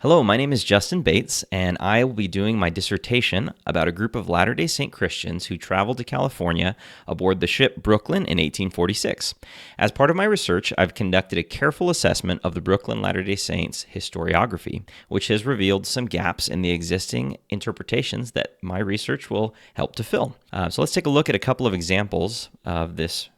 Hello, my name is Justin Bates, and I will be doing my dissertation about a group of Latter-day Saint Christians who traveled to California aboard the ship Brooklyn in 1846. As part of my research, I've conducted a careful assessment of the Brooklyn Latter-day Saints historiography, which has revealed some gaps in the existing interpretations that my research will help to fill. So let's take a look at a couple of examples of this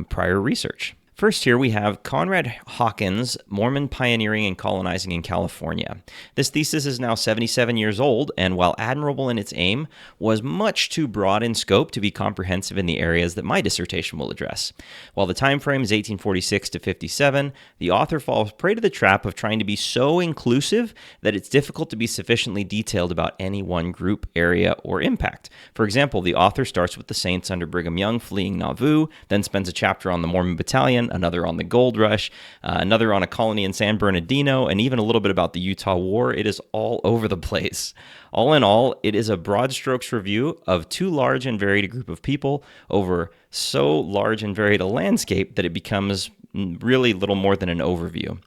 prior research. First here we have Conrad Hawkins' Mormon Pioneering and Colonizing in California. This thesis is now 77 years old, and while admirable in its aim, was much too broad in scope to be comprehensive in the areas that my dissertation will address. While the time frame is 1846 to 57, the author falls prey to the trap of trying to be so inclusive that it's difficult to be sufficiently detailed about any one group, area, or impact. For example, the author starts with the saints under Brigham Young fleeing Nauvoo, then spends a chapter on the Mormon Battalion, another on the Gold Rush, another on a colony in San Bernardino, and even a little bit about the Utah War. It is all over the place. All in all, it is a broad strokes review of too large and varied a group of people over so large and varied a landscape that it becomes really little more than an overview.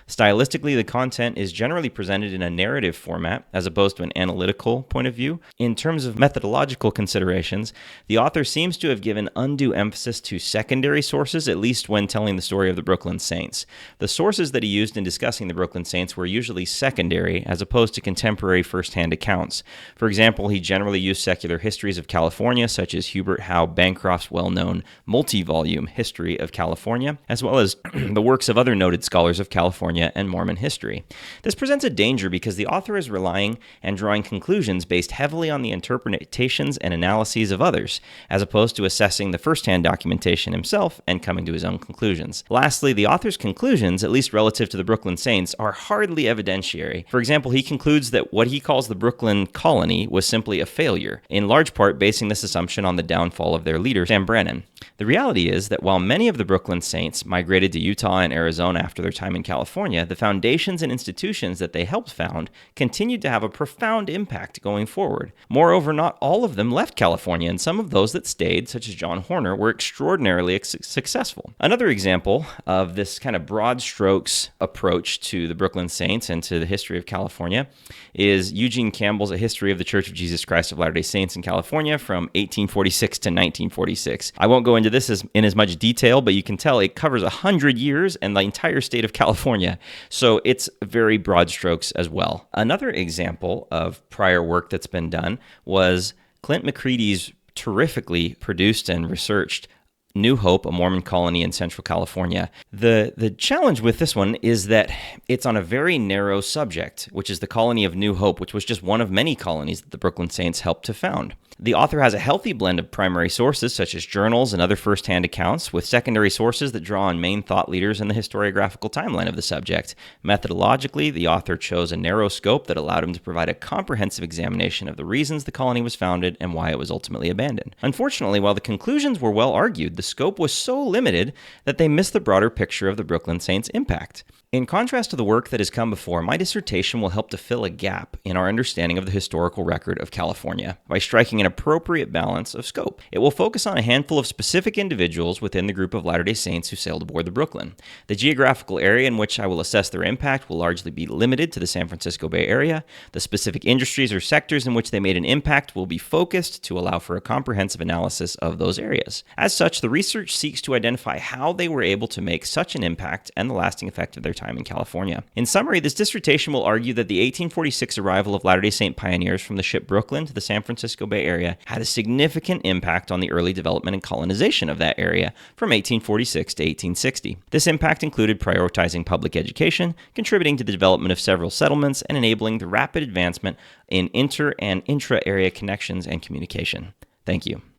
Stylistically, the content is generally presented in a narrative format as opposed to an analytical point of view. In terms of methodological considerations, the author seems to have given undue emphasis to secondary sources, at least when telling the story of the Brooklyn Saints. The sources that he used in discussing the Brooklyn Saints were usually secondary as opposed to contemporary first-hand accounts. For example, he generally used secular histories of California, such as Hubert Howe Bancroft's well-known multi-volume History of California, as well as the works of other noted scholars of California and Mormon history. This presents a danger because the author is relying and drawing conclusions based heavily on the interpretations and analyses of others, as opposed to assessing the first-hand documentation himself and coming to his own conclusions. Lastly, the author's conclusions, at least relative to the Brooklyn Saints, are hardly evidentiary. For example, he concludes that what he calls the Brooklyn colony was simply a failure, in large part basing this assumption on the downfall of their leader, Sam Brannan. The reality is that while many of the Brooklyn Saints migrated to Utah and Arizona after their time in California, the foundations and institutions that they helped found continued to have a profound impact going forward. Moreover, not all of them left California, and some of those that stayed, such as John Horner, were extraordinarily successful. Another example of this kind of broad strokes approach to the Brooklyn Saints and to the history of California is Eugene Campbell's A History of the Church of Jesus Christ of Latter-day Saints in California from 1846 to 1946. I won't go into this in as much detail, but you can tell it covers 100 years and the entire state of California. So it's very broad strokes as well. Another example of prior work that's been done was Clint McCready's terrifically produced and researched New Hope, a Mormon colony in Central California. The challenge with this one is that it's on a very narrow subject, which is the colony of New Hope, which was just one of many colonies that the Brooklyn Saints helped to found. The author has a healthy blend of primary sources, such as journals and other first-hand accounts, with secondary sources that draw on main thought leaders in the historiographical timeline of the subject. Methodologically, the author chose a narrow scope that allowed him to provide a comprehensive examination of the reasons the colony was founded and why it was ultimately abandoned. Unfortunately, while the conclusions were well argued, the scope was so limited that they missed the broader picture of the Brooklyn Saints' impact. In contrast to the work that has come before, my dissertation will help to fill a gap in our understanding of the historical record of California by striking an appropriate balance of scope. It will focus on a handful of specific individuals within the group of Latter-day Saints who sailed aboard the Brooklyn. The geographical area in which I will assess their impact will largely be limited to the San Francisco Bay Area. The specific industries or sectors in which they made an impact will be focused to allow for a comprehensive analysis of those areas. As such, the research seeks to identify how they were able to make such an impact and the lasting effect of their time in California. In summary, this dissertation will argue that the 1846 arrival of Latter-day Saint pioneers from the ship Brooklyn to the San Francisco Bay Area had a significant impact on the early development and colonization of that area from 1846 to 1860. This impact included prioritizing public education, contributing to the development of several settlements, and enabling the rapid advancement in inter- and intra-area connections and communication. Thank you.